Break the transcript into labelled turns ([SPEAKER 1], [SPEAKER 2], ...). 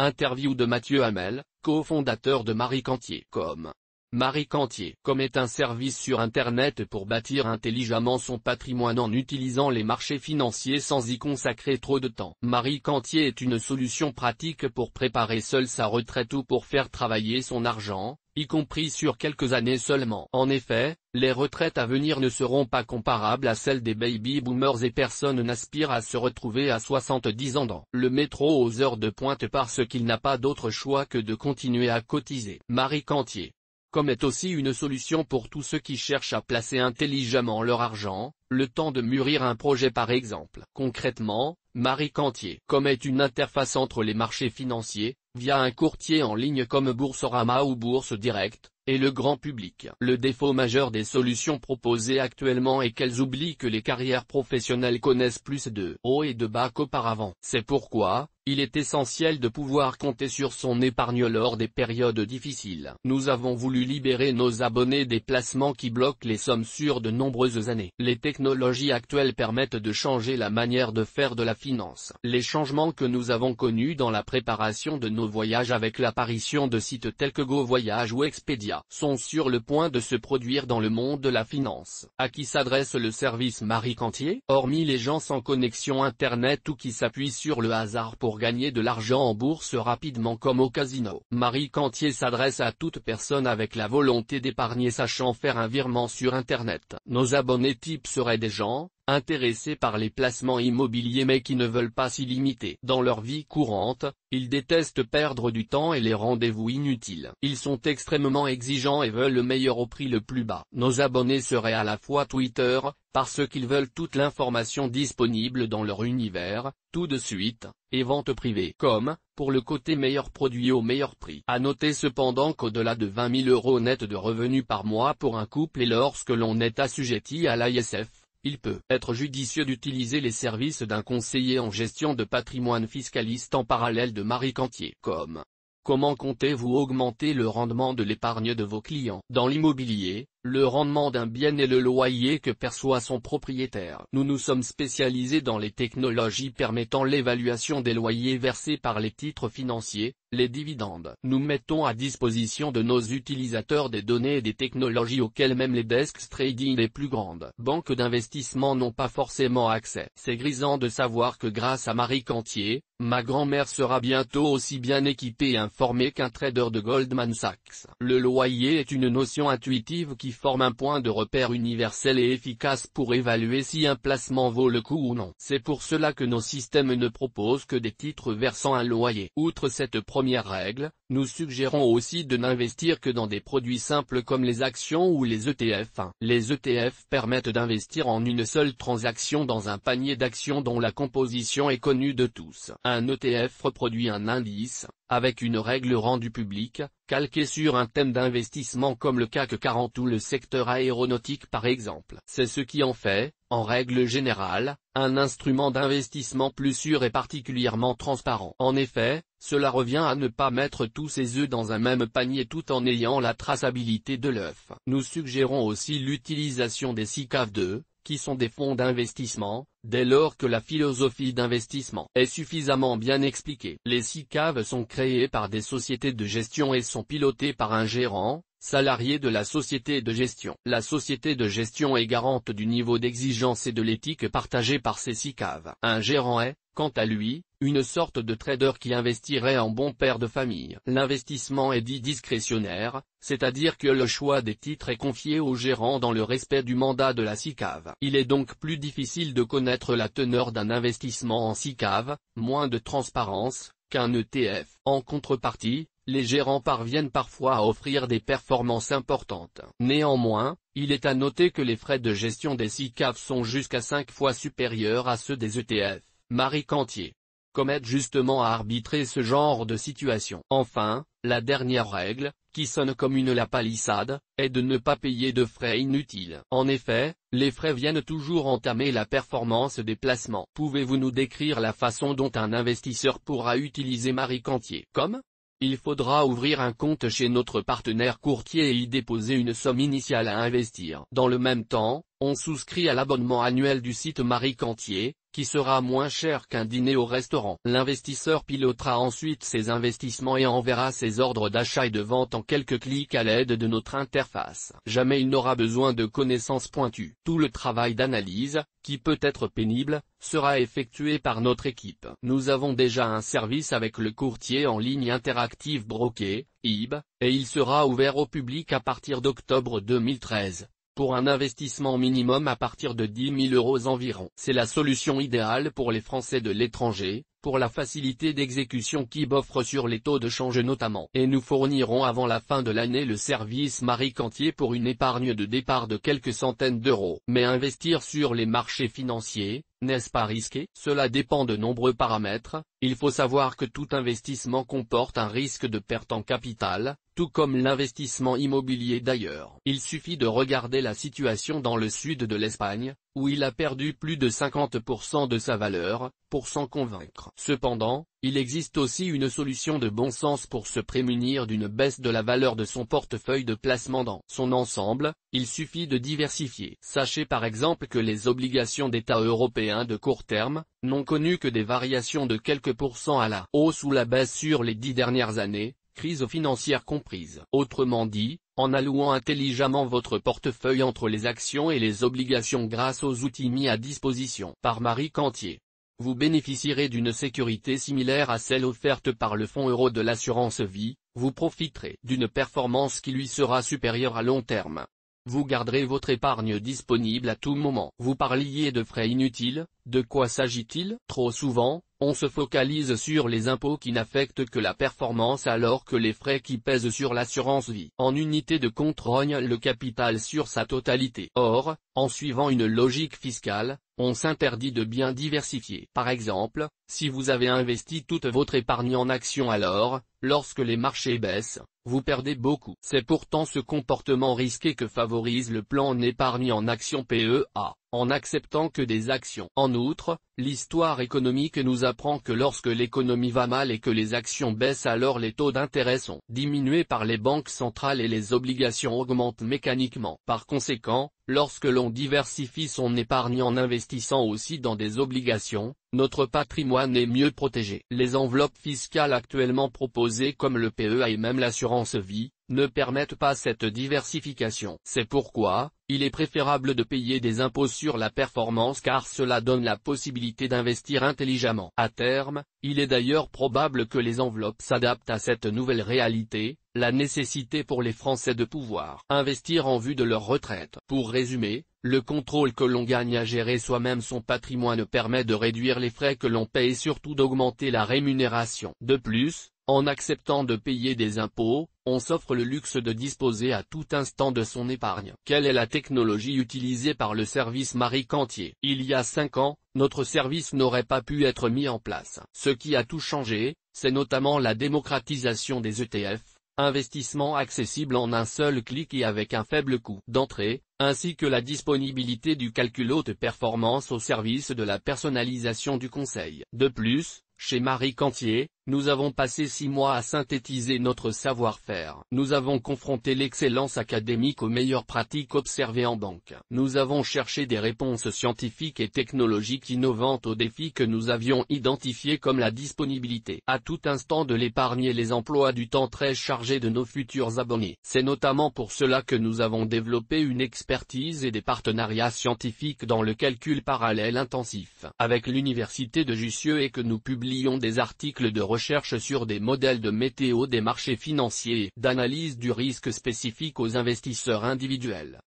[SPEAKER 1] Interview de Mathieu Hamel, cofondateur de Marie-Cantier.com. Marie-Cantier.com est un service sur Internet pour bâtir intelligemment son patrimoine en utilisant les marchés financiers sans y consacrer trop de temps. Marie-Cantier est une solution pratique pour préparer seule sa retraite ou pour faire travailler son argent, y compris sur quelques années seulement. En effet, les retraites à venir ne seront pas comparables à celles des baby-boomers et personne n'aspire à se retrouver à 70 ans dans le métro aux heures de pointe parce qu'il n'a pas d'autre choix que de continuer à cotiser. Marie-Cantier.com est aussi une solution pour tous ceux qui cherchent à placer intelligemment leur argent, le temps de mûrir un projet par exemple. Concrètement, Marie-Cantier.com est une interface entre les marchés financiers, via un courtier en ligne comme Boursorama ou Bourse Direct, et le grand public. Le défaut majeur des solutions proposées actuellement est qu'elles oublient que les carrières professionnelles connaissent plus de hauts et de bas qu'auparavant. C'est pourquoi, il est essentiel de pouvoir compter sur son épargne lors des périodes difficiles. Nous avons voulu libérer nos abonnés des placements qui bloquent les sommes sur de nombreuses années. Les technologies actuelles permettent de changer la manière de faire de la finance. Les changements que nous avons connus dans la préparation de nos voyages avec l'apparition de sites tels que GoVoyage ou Expedia sont sur le point de se produire dans le monde de la finance. À qui s'adresse le service Marie-Cantier? Hormis les gens sans connexion Internet ou qui s'appuient sur le hasard pour gagner de l'argent en bourse rapidement comme au casino. Marie-Cantier s'adresse à toute personne avec la volonté d'épargner sachant faire un virement sur Internet. Nos abonnés types seraient des gens intéressés par les placements immobiliers mais qui ne veulent pas s'y limiter. Dans leur vie courante, ils détestent perdre du temps et les rendez-vous inutiles. Ils sont extrêmement exigeants et veulent le meilleur au prix le plus bas. Nos abonnés seraient à la fois Twitter, parce qu'ils veulent toute l'information disponible dans leur univers, tout de suite, et vente privée, comme, pour le côté meilleur produit au meilleur prix. À noter cependant qu'au-delà de 20 000 € net de revenus par mois pour un couple et lorsque l'on est assujetti à l'ISF, il peut être judicieux d'utiliser les services d'un conseiller en gestion de patrimoine fiscaliste en parallèle de Marie-Cantier.com. Comment comptez-vous augmenter le rendement de l'épargne de vos clients? Dans l'immobilier, le rendement d'un bien est le loyer que perçoit son propriétaire. Nous nous sommes spécialisés dans les technologies permettant l'évaluation des loyers versés par les titres financiers, les dividendes. Nous mettons à disposition de nos utilisateurs des données et des technologies auxquelles même les desks trading des plus grandes banques d'investissement n'ont pas forcément accès. C'est grisant de savoir que grâce à Marie-Cantier, ma grand-mère sera bientôt aussi bien équipée et informée qu'un trader de Goldman Sachs. Le loyer est une notion intuitive qui forme un point de repère universel et efficace pour évaluer si un placement vaut le coup ou non. C'est pour cela que nos systèmes ne proposent que des titres versant un loyer. Outre cette première règle, nous suggérons aussi de n'investir que dans des produits simples comme les actions ou les ETF. Les ETF permettent d'investir en une seule transaction dans un panier d'actions dont la composition est connue de tous. Un ETF reproduit un indice, avec une règle rendue publique, calquée sur un thème d'investissement comme le CAC 40 ou le secteur aéronautique par exemple. C'est ce qui en fait, en règle générale, un instrument d'investissement plus sûr et particulièrement transparent. En effet, cela revient à ne pas mettre tous ses œufs dans un même panier tout en ayant la traçabilité de l'œuf. Nous suggérons aussi l'utilisation des SICAV2, qui sont des fonds d'investissement, dès lors que la philosophie d'investissement est suffisamment bien expliquée. Les SICAV sont créés par des sociétés de gestion et sont pilotés par un gérant, salarié de la société de gestion. La société de gestion est garante du niveau d'exigence et de l'éthique partagée par ces SICAV. Un gérant est, quant à lui, une sorte de trader qui investirait en bon père de famille. L'investissement est dit discrétionnaire, c'est-à-dire que le choix des titres est confié au gérant dans le respect du mandat de la SICAV. Il est donc plus difficile de connaître la teneur d'un investissement en SICAV, moins de transparence, qu'un ETF. En contrepartie, les gérants parviennent parfois à offrir des performances importantes. Néanmoins, il est à noter que les frais de gestion des SICAV sont jusqu'à 5 fois supérieurs à ceux des ETF. Marie-Cantier.com aide justement à arbitrer ce genre de situation. Enfin, la dernière règle, qui sonne comme une lapalissade, est de ne pas payer de frais inutiles. En effet, les frais viennent toujours entamer la performance des placements. Pouvez-vous nous décrire la façon dont un investisseur pourra utiliser Marie-Cantier.com? Il faudra ouvrir un compte chez notre partenaire courtier et y déposer une somme initiale à investir. Dans le même temps, on souscrit à l'abonnement annuel du site Marie-Cantier, qui sera moins cher qu'un dîner au restaurant. L'investisseur pilotera ensuite ses investissements et enverra ses ordres d'achat et de vente en quelques clics à l'aide de notre interface. Jamais il n'aura besoin de connaissances pointues. Tout le travail d'analyse, qui peut être pénible, sera effectué par notre équipe. Nous avons déjà un service avec le courtier en ligne interactif Broker, IB, et il sera ouvert au public à partir d'octobre 2013. Pour un investissement minimum à partir de 10 000 € environ. C'est la solution idéale pour les Français de l'étranger, pour la facilité d'exécution qu'IB offre sur les taux de change notamment. Et nous fournirons avant la fin de l'année le service Marie Cantier pour une épargne de départ de quelques centaines d'euros. Mais investir sur les marchés financiers, n'est-ce pas risqué? Cela dépend de nombreux paramètres. Il faut savoir que tout investissement comporte un risque de perte en capital, tout comme l'investissement immobilier d'ailleurs. Il suffit de regarder la situation dans le sud de l'Espagne, où il a perdu plus de 50% de sa valeur, pour s'en convaincre. Cependant, il existe aussi une solution de bon sens pour se prémunir d'une baisse de la valeur de son portefeuille de placement dans son ensemble. Il suffit de diversifier. Sachez par exemple que les obligations d'État européens de court terme, n'ont connu que des variations de quelques pourcents à la hausse ou la baisse sur les 10 dernières années, crise financière comprise. Autrement dit, en allouant intelligemment votre portefeuille entre les actions et les obligations grâce aux outils mis à disposition par Marie Cantier, vous bénéficierez d'une sécurité similaire à celle offerte par le Fonds Euro de l'assurance vie. Vous profiterez d'une performance qui lui sera supérieure à long terme. Vous garderez votre épargne disponible à tout moment. Vous parliez de frais inutiles, de quoi s'agit-il? Trop souvent, on se focalise sur les impôts qui n'affectent que la performance alors que les frais qui pèsent sur l'assurance vie en unité de compte rognent le capital sur sa totalité. Or, en suivant une logique fiscale, on s'interdit de bien diversifier. Par exemple, si vous avez investi toute votre épargne en actions alors, lorsque les marchés baissent, vous perdez beaucoup. C'est pourtant ce comportement risqué que favorise le plan d'épargne en actions PEA, en acceptant que des actions. En outre, l'histoire économique nous apprend que lorsque l'économie va mal et que les actions baissent alors les taux d'intérêt sont diminués par les banques centrales et les obligations augmentent mécaniquement. Par conséquent, lorsque l'on diversifie son épargne en investissant aussi dans des obligations, notre patrimoine est mieux protégé. Les enveloppes fiscales actuellement proposées comme le PEA et même l'assurance vie, ne permettent pas cette diversification. C'est pourquoi, il est préférable de payer des impôts sur la performance car cela donne la possibilité d'investir intelligemment. À terme, il est d'ailleurs probable que les enveloppes s'adaptent à cette nouvelle réalité, la nécessité pour les Français de pouvoir investir en vue de leur retraite. Pour résumer, le contrôle que l'on gagne à gérer soi-même son patrimoine permet de réduire les frais que l'on paie et surtout d'augmenter la rémunération. De plus, en acceptant de payer des impôts, on s'offre le luxe de disposer à tout instant de son épargne. Quelle est la technologie utilisée par le service Marie Cantier? Il y a 5 ans, notre service n'aurait pas pu être mis en place. Ce qui a tout changé, c'est notamment la démocratisation des ETF, investissement accessible en un seul clic et avec un faible coût d'entrée, ainsi que la disponibilité du calcul haute performance au service de la personnalisation du conseil. De plus, chez Marie Cantier, nous avons passé 6 mois à synthétiser notre savoir-faire. Nous avons confronté l'excellence académique aux meilleures pratiques observées en banque. Nous avons cherché des réponses scientifiques et technologiques innovantes aux défis que nous avions identifiés comme la disponibilité à tout instant de l'épargne et les emplois du temps très chargés de nos futurs abonnés. C'est notamment pour cela que nous avons développé une expertise et des partenariats scientifiques dans le calcul parallèle intensif avec l'université de Jussieu et que nous publions des articles de recherche sur des modèles de météo des marchés financiers et d'analyse du risque spécifique aux investisseurs individuels.